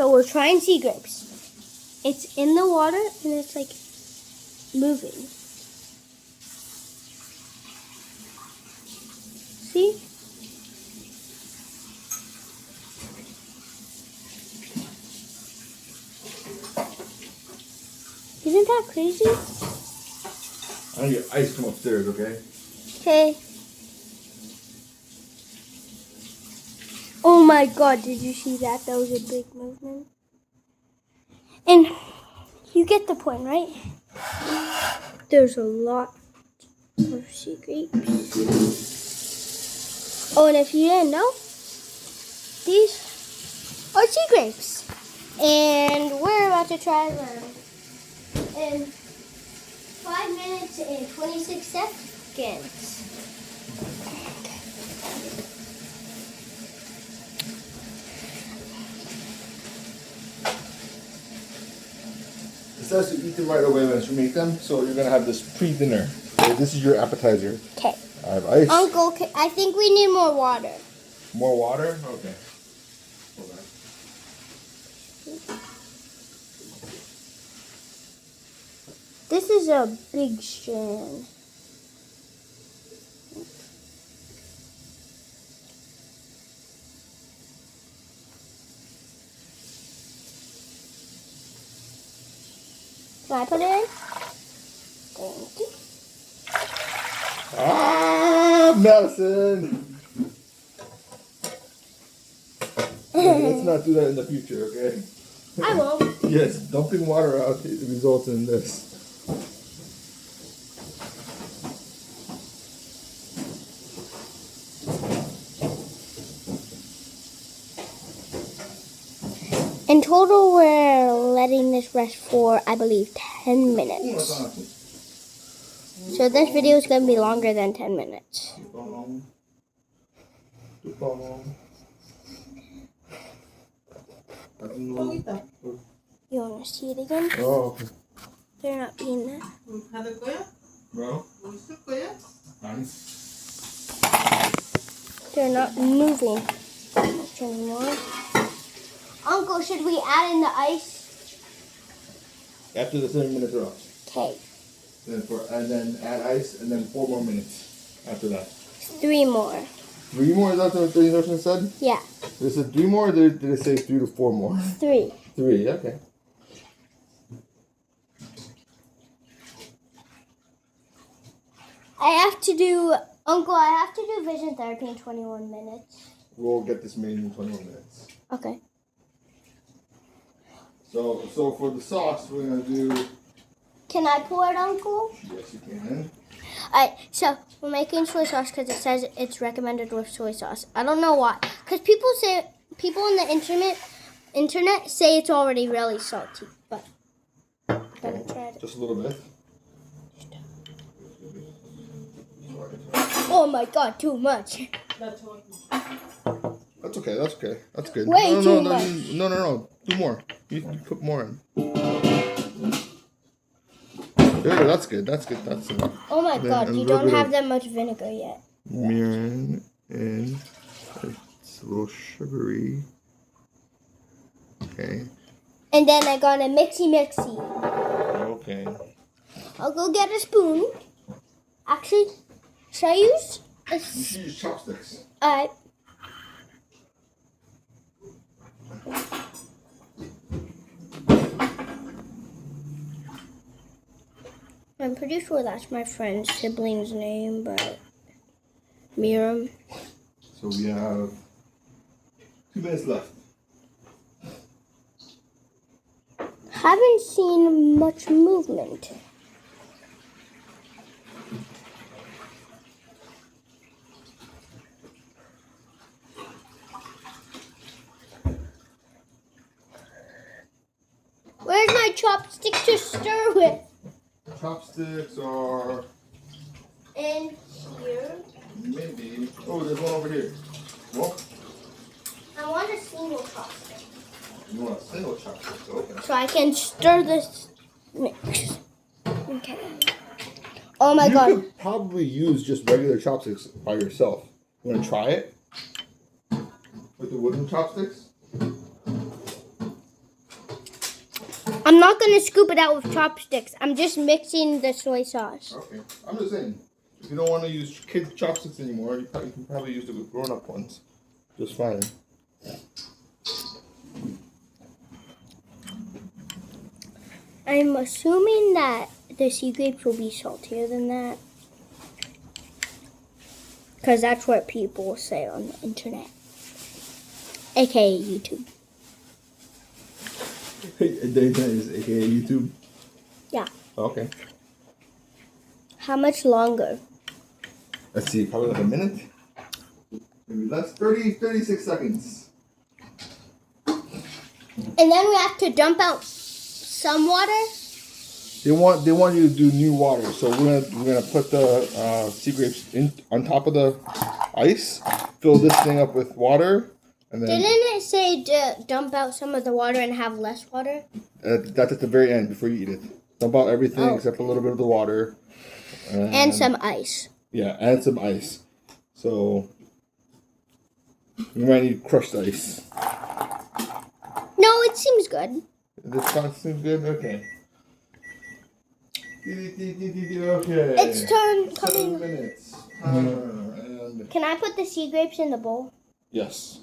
So we're trying sea grapes. It's in the water and it's like moving. See? Isn't that crazy? I need your ice from upstairs, okay? Okay. Oh my god, did you see that? That was a big movement. And you get the point, right? There's a lot of sea grapes. Oh, and if you didn't know, these are sea grapes. And we're about to try them in 5 minutes and 26 seconds. It says to eat them right away once you make them, so you're gonna have this pre-dinner. Okay, this is your appetizer. Okay. I have ice. Uncle, I think we need more water. More water? Okay. Hold on. This is a big strand. Can I put it in? Thank you. Ah, Madison! Let's not do that in the future, okay? I won't. Yes, dumping water out results in this. In total, we're letting this rest for, I believe, 10 minutes. So this video is going to be longer than 10 minutes. You want to see it again? Oh, okay. They're not being there. Bro? They're not moving much anymore. Uncle, should we add in the ice? After the 7 minutes are up. Okay. And then add ice, and then 4 more minutes after that. 3 more. 3 more? Is that what the instructions said? Yeah. Did it say 3 more, or did it say 3 to 4 more? 3. 3, okay. Uncle, I have to do vision therapy in 21 minutes. We'll get this made in 21 minutes. Okay. So for the sauce, we're going to do... Can I pour it, Uncle? Yes, you can. Alright, so we're making soy sauce because it says it's recommended with soy sauce. I don't know why. Because people on the internet say it's already really salty. But I haven't tried it. Just a little bit. Oh my god, too much. That's okay, that's okay. That's good. Way too no, much. No. Do more. You put more in. There, that's good. That's enough. Oh my god, you don't have that much vinegar yet. Mirin, and it's a little sugary. Okay. And then I got a mixy. Okay. I'll go get a spoon. Actually, should I use a You should use chopsticks. Alright. I'm pretty sure that's my friend's sibling's name, but Miriam. So we have 2 minutes left. Haven't seen much movement. Where's my chopstick to stir with? Chopsticks are In here. maybe. Oh, there's one over here. Well, I want a single chopstick. you want a single chopstick? Okay. So I can stir this mix. Okay. Oh my you god. could probably use just regular chopsticks by yourself. You want to try it? With the wooden chopsticks? I'm not going to scoop it out with chopsticks. I'm just mixing the soy sauce. Okay. I'm just saying, if you don't want to use kid chopsticks anymore, you can probably use the grown-up ones. Just fine. I'm assuming that the sea grapes will be saltier than that. Because that's what people say on the internet. AKA YouTube. That is AKA YouTube? Yeah. Okay. How much longer? Let's see, probably like a minute? Maybe less, 36 seconds. And then we have to dump out some water? They want you to do new water, so we're gonna put the sea grapes in on top of the ice, fill this thing up with water, and then Didn't it say to dump out some of the water and have less water? that's at the very end before you eat it. Dump out everything except a little bit of the water, And some ice. Yeah, and some ice. So you might need crushed ice. No, it seems good. This seems good. Okay. Okay. It's turn 7 coming. minutes. And Can I put the sea grapes in the bowl? yes.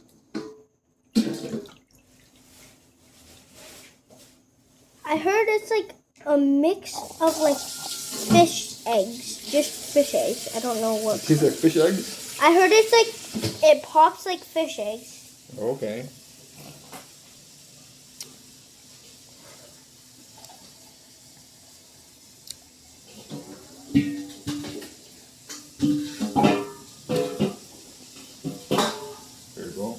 I heard it's like a mix of like fish eggs. Just fish eggs. I don't know what. Tastes like fish eggs? I heard it's like, it pops like fish eggs. Okay. There you go.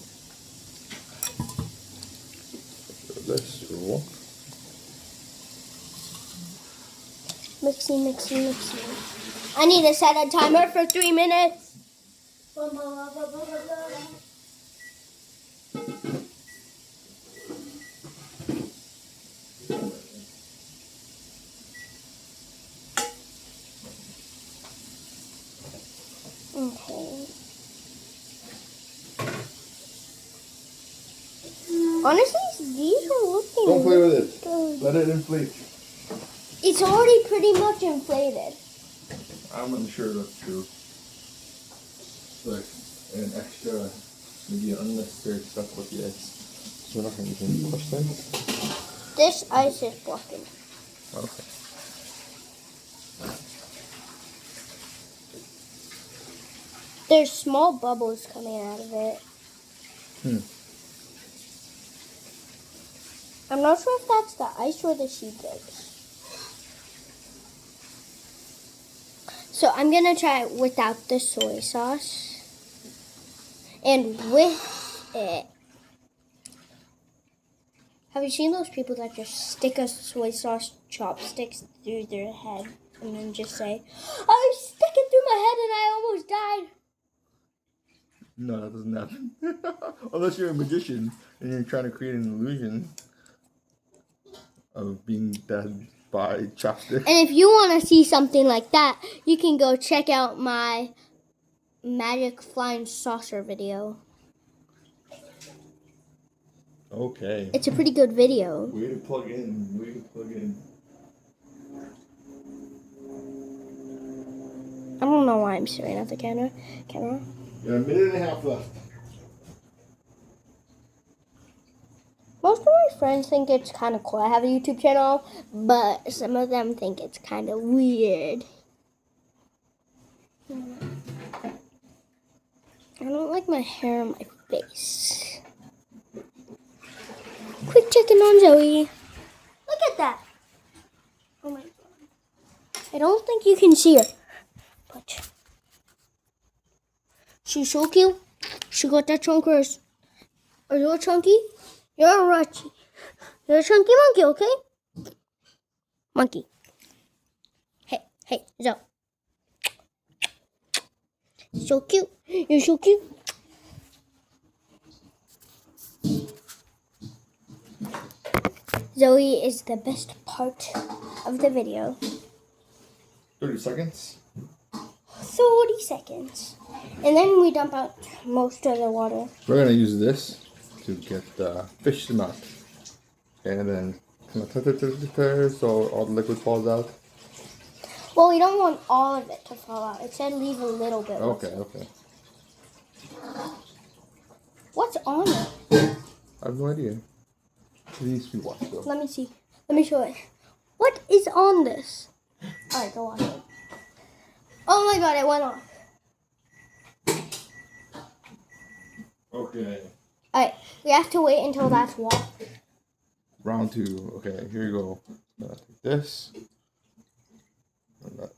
Let's roll. Mixing. I need to set a timer for 3 minutes. Okay. Honestly, these are looking Don't play with it. good. Let it inflate. It's already pretty much inflated. I'm unsure that's true. It's like an extra, maybe unnecessary stuff with the eggs. So we're not going to use any crushed eggs. This ice is blocking. Okay. There's small bubbles coming out of it. I'm not sure if that's the ice or the sea grapes. So I'm gonna try it without the soy sauce. And with it. Have you seen those people that just stick a soy sauce chopsticks through their head and then just say, I stuck it through my head and I almost died? No, that doesn't happen. Unless you're a magician and you're trying to create an illusion of being dead by chopsticks. And if you want to see something like that, you can go check out my magic flying saucer video. Okay. It's a pretty good video. Way to plug in. I don't know why I'm staring at the camera. You have a minute and a half left. Most of my friends think it's kind of cool. I have a YouTube channel, but some of them think it's kind of weird. I don't like my hair on my face. Quick checking on Zoe. Look at that. Oh my god. I don't think you can see her. But she's so cute. She got that chunk Are you a chunky? You're a Ruchi. You're a chunky monkey, okay? Monkey. Hey, Zoe. So cute. You're so cute. Zoe is the best part of the video. 30 seconds. 30 seconds. And then we dump out most of the water. We're going to use this to get the fish them out. Okay, and then kind of so all the liquid falls out. Well, we don't want all of it to fall out. It said leave a little bit. Okay, okay. What's on it? I have no idea. It needs to be washed though. Let me see. Let me show it. What is on this? All right, go on it. Oh my God, it went off. Okay. All right, we have to wait until that's washed. Round 2. Okay, here you go. Take this. And that.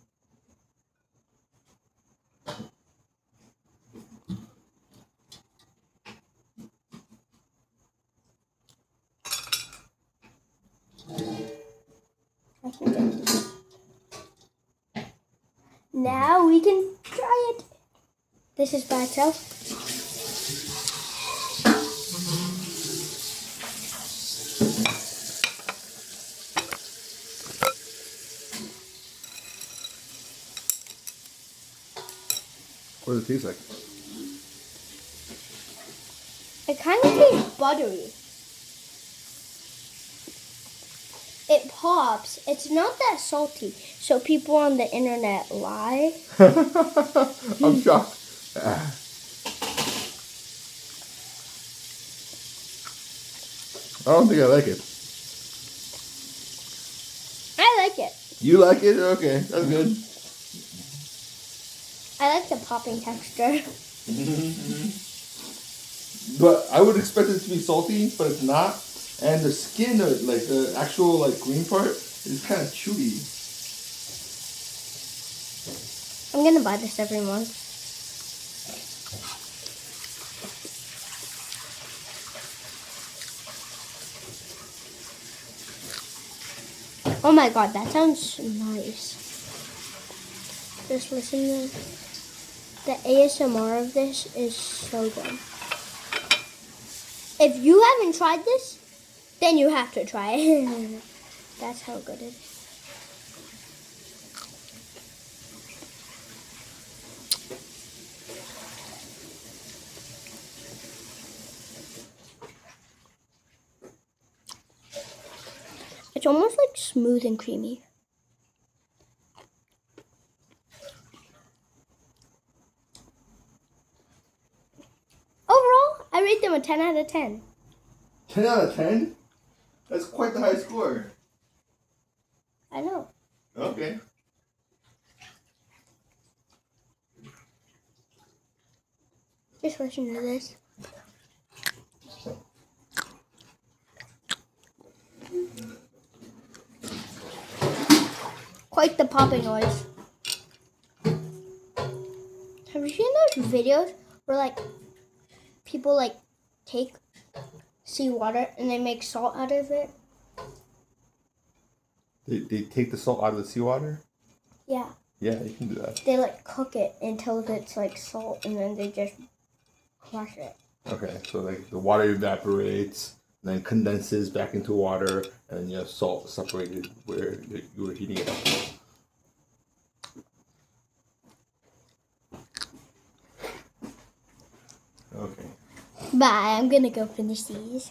Now we can try it. This is by itself. What does it taste like? It kind of tastes buttery. It pops. It's not that salty. So people on the internet lie. I'm shocked. I don't think I like it. I like it. You like it? Okay, that's good. I like the popping texture. But I would expect it to be salty, but it's not. And the skin, like the actual like green part, is kind of chewy. I'm gonna buy this every month. Oh my God, that sounds nice. Just listen to the ASMR of this is so good. If you haven't tried this, then you have to try it. That's how good it is. It's almost like smooth and creamy. Overall, I rate them a 10 out of 10. 10 out of 10? That's quite the high score. I know. Okay. Just listen to this. Quite the popping noise. Have you seen those videos where like people like take seawater and they make salt out of it? They take the salt out of the seawater? Yeah. Yeah, you can do that. They like cook it until it's like salt and then they just crush it. Okay, so like the water evaporates, then condenses back into water, and then you have salt separated where you were heating it up. Okay. Bye, I'm gonna go finish these.